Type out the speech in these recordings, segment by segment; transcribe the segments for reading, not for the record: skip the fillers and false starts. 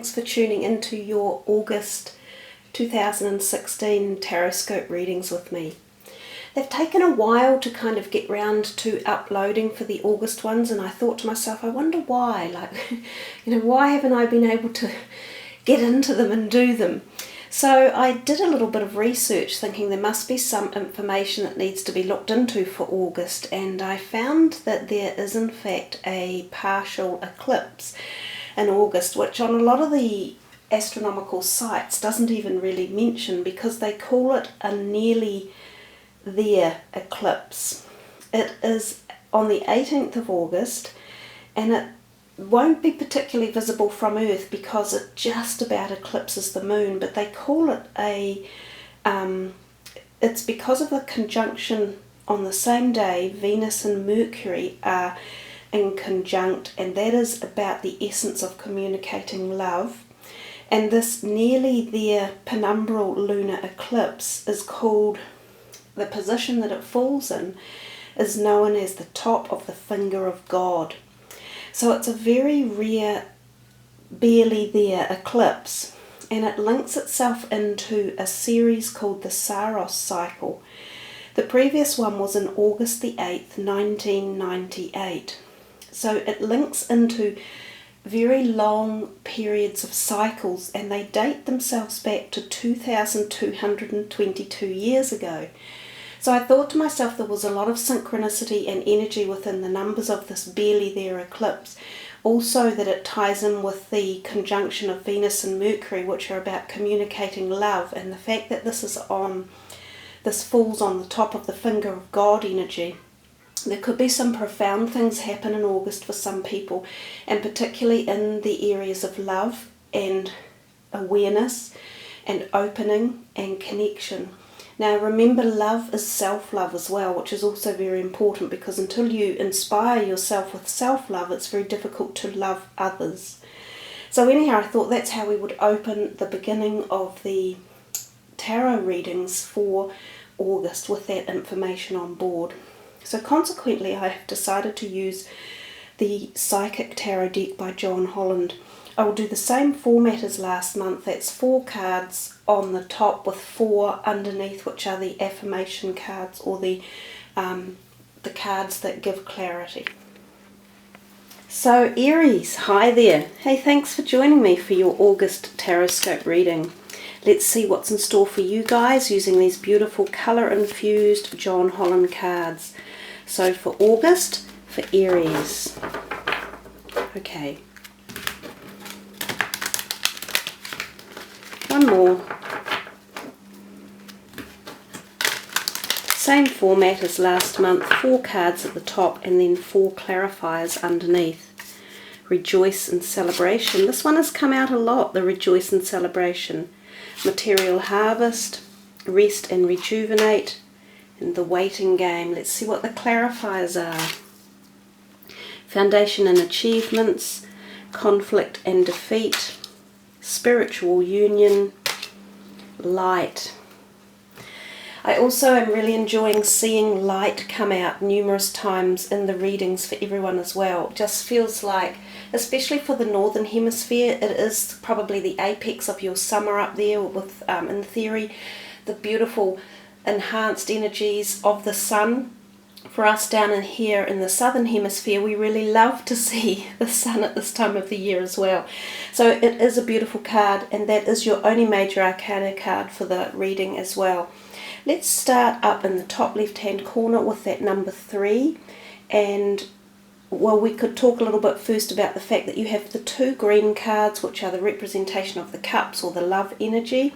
thanks for tuning into your August 2016 Taroscope readings with me. They've taken a while to kind of get round to uploading for the August ones, and I thought to myself, I wonder why, why haven't I been able to get into them and do them? So I did a little bit of research thinking there must be some information that needs to be looked into for August, and I found that there is in fact a partial eclipse in August, which on a lot of the astronomical sites doesn't even really mention because they call it a nearly there eclipse. It is on the 18th of August and it won't be particularly visible from Earth because it just about eclipses the moon, but they call it it's because of the conjunction on the same day. Venus and Mercury are in conjunct, and that is about the essence of communicating love. And this nearly there penumbral lunar eclipse is called, the position that it falls in is known as the top of the finger of God. So it's a very rare, barely there eclipse, and it links itself into a series called the Saros cycle. The previous one was on August the 8th, 1998. So it links into very long periods of cycles, and they date themselves back to 2,222 years ago. So I thought to myself there was a lot of synchronicity and energy within the numbers of this barely there eclipse. Also that it ties in with the conjunction of Venus and Mercury, which are about communicating love, and the fact that this falls on the top of the finger of God energy. There could be some profound things happen in August for some people, and particularly in the areas of love and awareness and opening and connection. Now remember, love is self-love as well, which is also very important, because until you inspire yourself with self-love, it's very difficult to love others. So anyhow, I thought that's how we would open the beginning of the tarot readings for August with that information on board. So consequently, I have decided to use the Psychic Tarot deck by John Holland. I will do the same format as last month. That's 4 cards on the top with 4 underneath, which are the affirmation cards, or the cards that give clarity. So Aries, hi there. Hey, thanks for joining me for your August Taroscope reading. Let's see what's in store for you guys using these beautiful colour-infused John Holland cards. So for August, for Aries. Okay. One more. Same format as last month, 4 cards at the top and then 4 clarifiers underneath. Rejoice and celebration. This one has come out a lot, the rejoice and celebration. Material harvest, rest and rejuvenate, and the waiting game. Let's see what the clarifiers are. Foundation and achievements, conflict and defeat, spiritual union, light. I also am really enjoying seeing light come out numerous times in the readings for everyone as well. It just feels like, especially for the northern hemisphere, it is probably the apex of your summer up there with, in theory, the beautiful enhanced energies of the sun. For us down in here in the southern hemisphere, we really love to see the sun at this time of the year as well. So it is a beautiful card, and that is your only major arcana card for the reading as well. Let's start up in the top left hand corner with that number 3, and well, we could talk a little bit first about the fact that you have the 2 green cards, which are the representation of the cups or the love energy.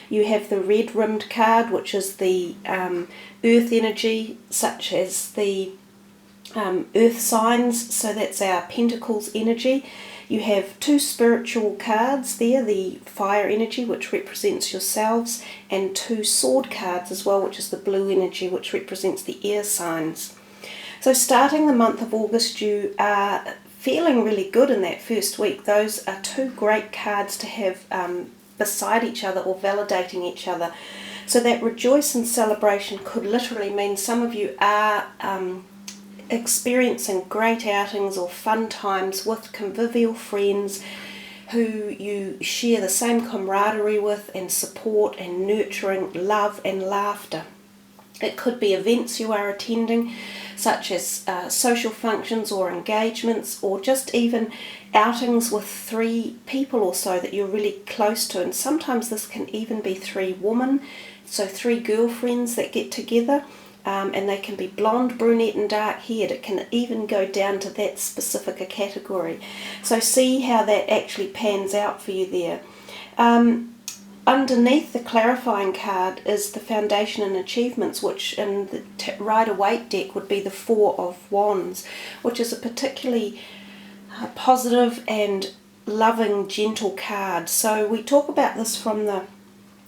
You have the red rimmed card, which is the earth energy, such as the earth signs, so that's our pentacles energy. You have 2 spiritual cards there, the fire energy, which represents yourselves, and 2 sword cards as well, which is the blue energy, which represents the air signs. So starting the month of August, you are feeling really good in that first week. Those are 2 great cards to have beside each other or validating each other. So that rejoice and celebration could literally mean some of you are experiencing great outings or fun times with convivial friends, who you share the same camaraderie with and support and nurturing, love and laughter. It could be events you are attending, such as social functions or engagements, or just even outings with 3 people or so that you're really close to. And sometimes this can even be 3 women, so 3 girlfriends that get together, and they can be blonde, brunette and dark haired. It can even go down to that specific a category. So see how that actually pans out for you there. Underneath the clarifying card is the foundation and achievements, which in the Rider-Waite deck would be the 4 of Wands, which is a particularly positive and loving, gentle card. So we talk about this from the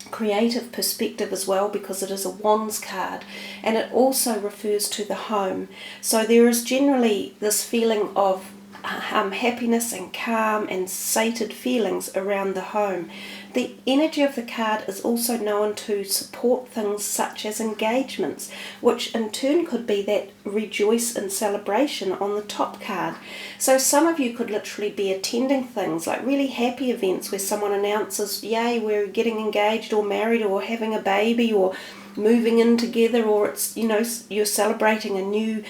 creative perspective as well, because it is a Wands card, and it also refers to the home. So there is generally this feeling of happiness and calm and sated feelings around the home. The energy of the card is also known to support things such as engagements, which in turn could be that rejoice and celebration on the top card. So some of you could literally be attending things like really happy events where someone announces, yay, we're getting engaged or married or having a baby or moving in together, or it's, you know, you're celebrating a new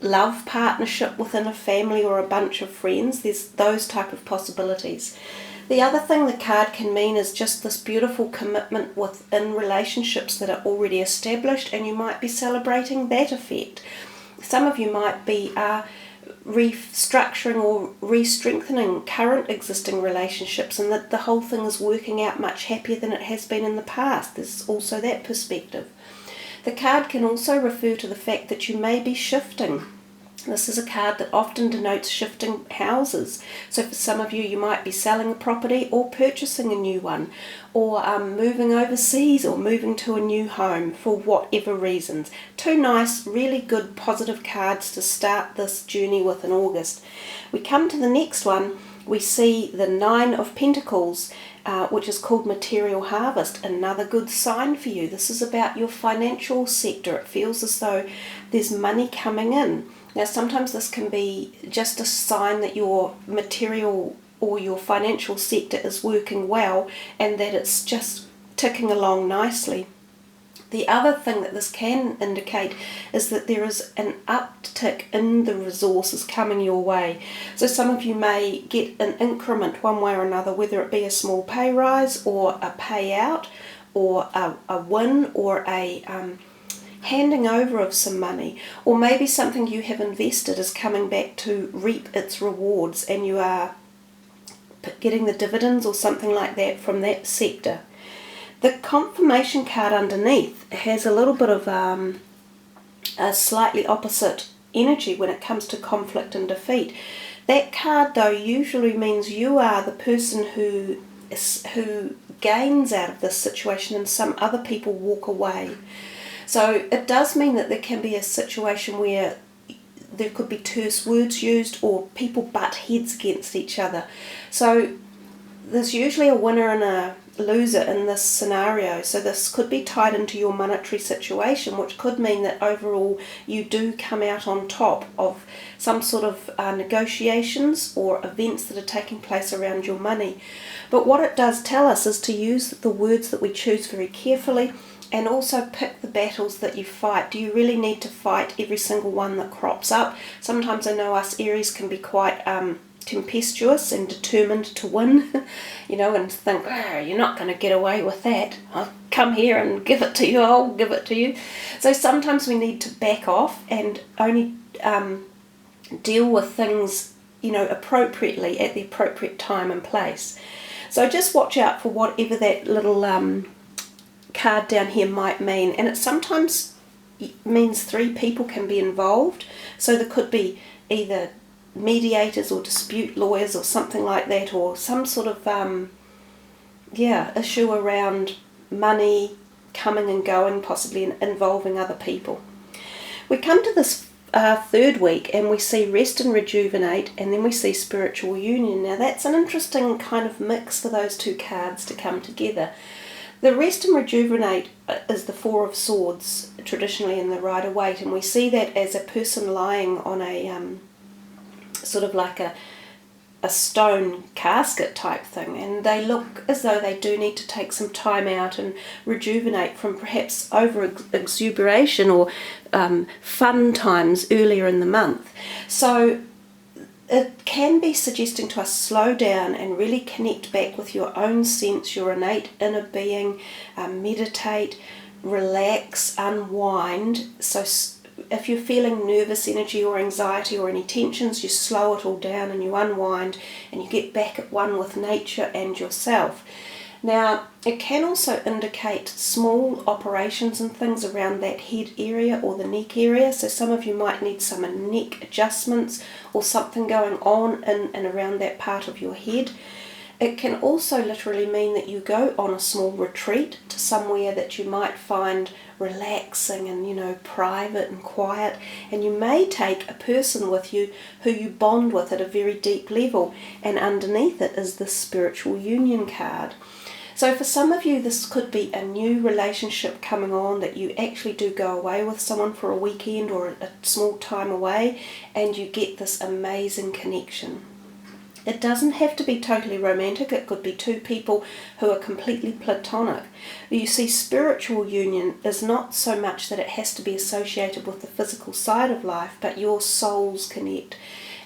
love partnership within a family or a bunch of friends. There's those type of possibilities. The other thing the card can mean is just this beautiful commitment within relationships that are already established, and you might be celebrating that effect. Some of you might be restructuring or re-strengthening current existing relationships, and that the whole thing is working out much happier than it has been in the past. There's also that perspective. The card can also refer to the fact that you may be shifting. This is a card that often denotes shifting houses. So for some of you, you might be selling a property or purchasing a new one, or moving overseas or moving to a new home for whatever reasons. 2 nice, really good, positive cards to start this journey with in August. We come to the next one. We see the 9 of Pentacles, which is called Material Harvest, another good sign for you. This is about your financial sector. It feels as though there's money coming in. Now, sometimes this can be just a sign that your material or your financial sector is working well and that it's just ticking along nicely. The other thing that this can indicate is that there is an uptick in the resources coming your way. So some of you may get an increment one way or another, whether it be a small pay rise or a payout or a win or a handing over of some money, or maybe something you have invested is coming back to reap its rewards and you are getting the dividends or something like that from that sector. The confirmation card underneath has a little bit of a slightly opposite energy when it comes to conflict and defeat. That card though usually means you are the person who gains out of this situation and some other people walk away. So it does mean that there can be a situation where there could be terse words used or people butt heads against each other. So there's usually a winner and a loser in this scenario. So this could be tied into your monetary situation, which could mean that overall you do come out on top of some sort of negotiations or events that are taking place around your money. But what it does tell us is to use the words that we choose very carefully, and also pick the battles that you fight. Do you really need to fight every single one that crops up? Sometimes I know us Aries can be quite tempestuous and determined to win, you know, and think, oh, you're not going to get away with that. I'll come here and give it to you, I'll give it to you. So sometimes we need to back off and only deal with things, you know, appropriately at the appropriate time and place. So just watch out for whatever that little card down here might mean, and it sometimes means 3 people can be involved, so there could be either mediators or dispute lawyers or something like that, or some sort of issue around money coming and going, possibly involving other people. We come to this 3rd week and we see rest and rejuvenate, and then we see spiritual union. Now that's an interesting kind of mix for those 2 cards to come together. The rest and rejuvenate is the 4 of Swords, traditionally in the Rider-Waite, and we see that as a person lying on a sort of like a a stone casket type thing, and they look as though they do need to take some time out and rejuvenate from perhaps over exuberation or fun times earlier in the month. So it can be suggesting to us slow down and really connect back with your own sense, your innate inner being, meditate, relax, unwind. So if you're feeling nervous energy or anxiety or any tensions, you slow it all down and you unwind and you get back at one with nature and yourself. Now, it can also indicate small operations and things around that head area or the neck area. So some of you might need some neck adjustments or something going on in and around that part of your head. It can also literally mean that you go on a small retreat to somewhere that you might find relaxing and, private and quiet. And you may take a person with you who you bond with at a very deep level. And underneath it is the spiritual union card. So for some of you, this could be a new relationship coming on, that you actually do go away with someone for a weekend or a small time away, and you get this amazing connection. It doesn't have to be totally romantic. It could be two people who are completely platonic. You see, spiritual union is not so much that it has to be associated with the physical side of life, but your souls connect.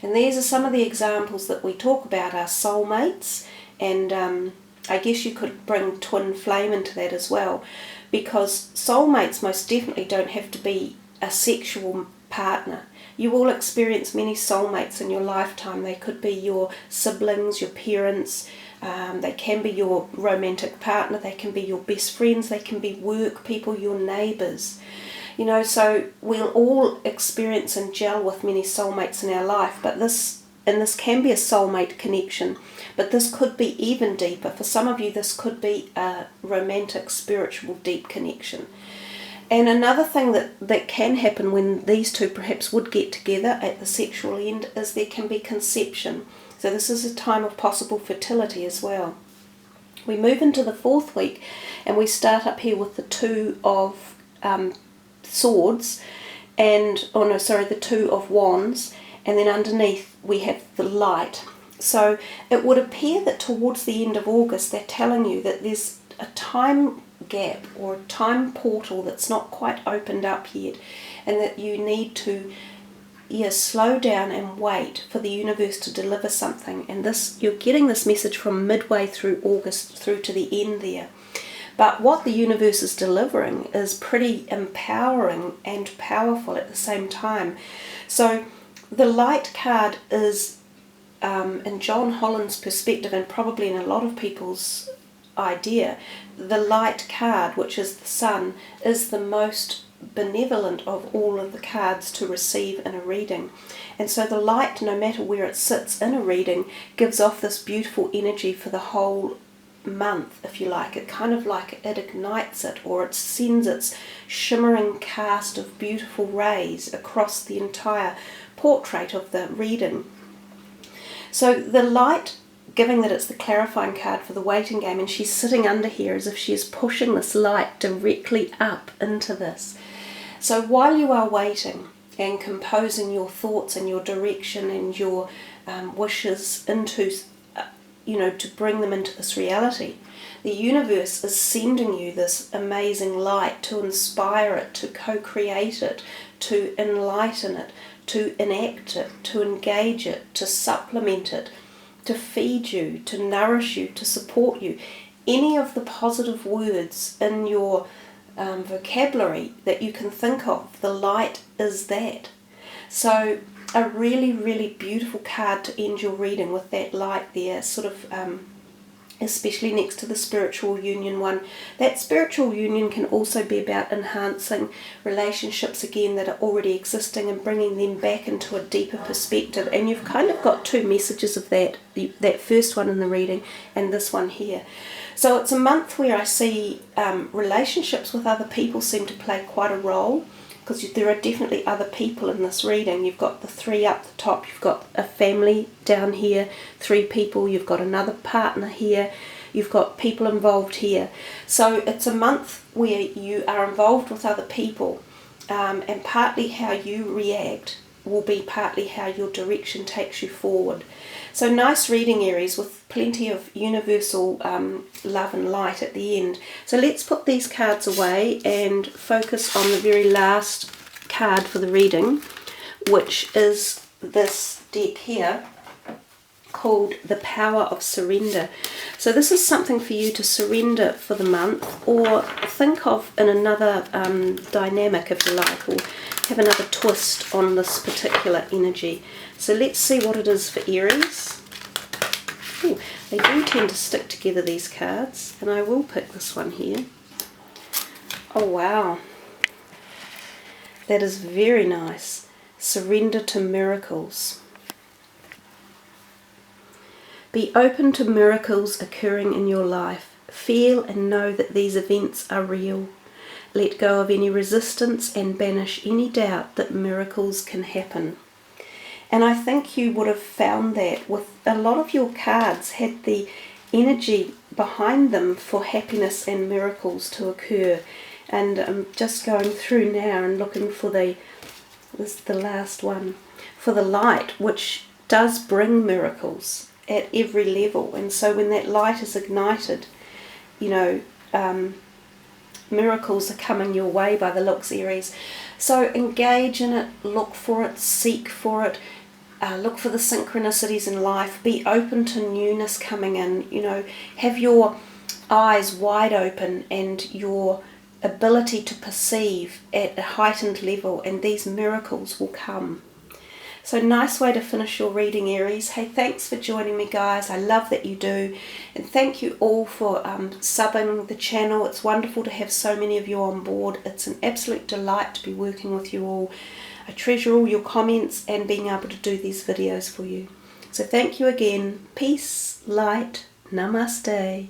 And these are some of the examples that we talk about, our soulmates, and I guess you could bring twin flame into that as well, because soulmates most definitely don't have to be a sexual partner. You will experience many soulmates in your lifetime. They could be your siblings, your parents, they can be your romantic partner, they can be your best friends, they can be work people, your neighbours. So we'll all experience and gel with many soulmates in our life, but this can be a soulmate connection. But this could be even deeper. For some of you, this could be a romantic, spiritual, deep connection. And another thing that can happen when these two perhaps would get together at the sexual end is there can be conception. So this is a time of possible fertility as well. We move into the 4th week and we start up here with the 2 of swords the 2 of wands, and then underneath we have the light. So it would appear that towards the end of August they're telling you that there's a time gap or a time portal that's not quite opened up yet, and that you need to slow down and wait for the universe to deliver something. And you're getting this message from midway through August through to the end there. But what the universe is delivering is pretty empowering and powerful at the same time. So the light card is, in John Holland's perspective, and probably in a lot of people's idea, the light card, which is the sun, is the most benevolent of all of the cards to receive in a reading. And so the light, no matter where it sits in a reading, gives off this beautiful energy for the whole month, if you like. It kind of like it ignites it, or it sends its shimmering cast of beautiful rays across the entire portrait of the reading. So the light, given that it's the clarifying card for the waiting game, and she's sitting under here as if she is pushing this light directly up into this. So while you are waiting and composing your thoughts and your direction and your wishes into, to bring them into this reality, the universe is sending you this amazing light to inspire it, to co-create it, to enlighten it, to enact it, to engage it, to supplement it, to feed you, to nourish you, to support you. Any of the positive words in your vocabulary that you can think of, the light is that. So a really, really beautiful card to end your reading with that light there, sort of especially next to the spiritual union one. That spiritual union can also be about enhancing relationships again that are already existing and bringing them back into a deeper perspective. And you've kind of got 2 messages of that first one in the reading and this one here. So it's a month where I see relationships with other people seem to play quite a role, because there are definitely other people in this reading. You've got the 3 up the top, you've got a family down here, 3 people, you've got another partner here, you've got people involved here. So it's a month where you are involved with other people, and partly how you react will be partly how your direction takes you forward. So nice reading, Aries, with plenty of universal love and light at the end. So let's put these cards away and focus on the very last card for the reading, which is this deck here, called The Power of Surrender. So this is something for you to surrender for the month, or think of in another dynamic, if you like, or have another twist on this particular energy. So let's see what it is for Aries. Ooh, they do tend to stick together, these cards, and I will pick this one here. Oh wow, that is very nice. Surrender to miracles. Be open to miracles occurring in your life. Feel and know that these events are real. Let go of any resistance and banish any doubt that miracles can happen. And I think you would have found that with a lot of your cards had the energy behind them for happiness and miracles to occur. And I'm just going through now and looking for this is the last one, for the light, which does bring miracles at every level. And so when that light is ignited, you know, miracles are coming your way by the looks, Aries. So engage in it, look for it, seek for it, look for the synchronicities in life, be open to newness coming in, you know, have your eyes wide open and your ability to perceive at a heightened level, and these miracles will come. So nice way to finish your reading, Aries. Hey, thanks for joining me, guys. I love that you do. And thank you all for subbing the channel. It's wonderful to have so many of you on board. It's an absolute delight to be working with you all. I treasure all your comments and being able to do these videos for you. So thank you again. Peace, light, namaste.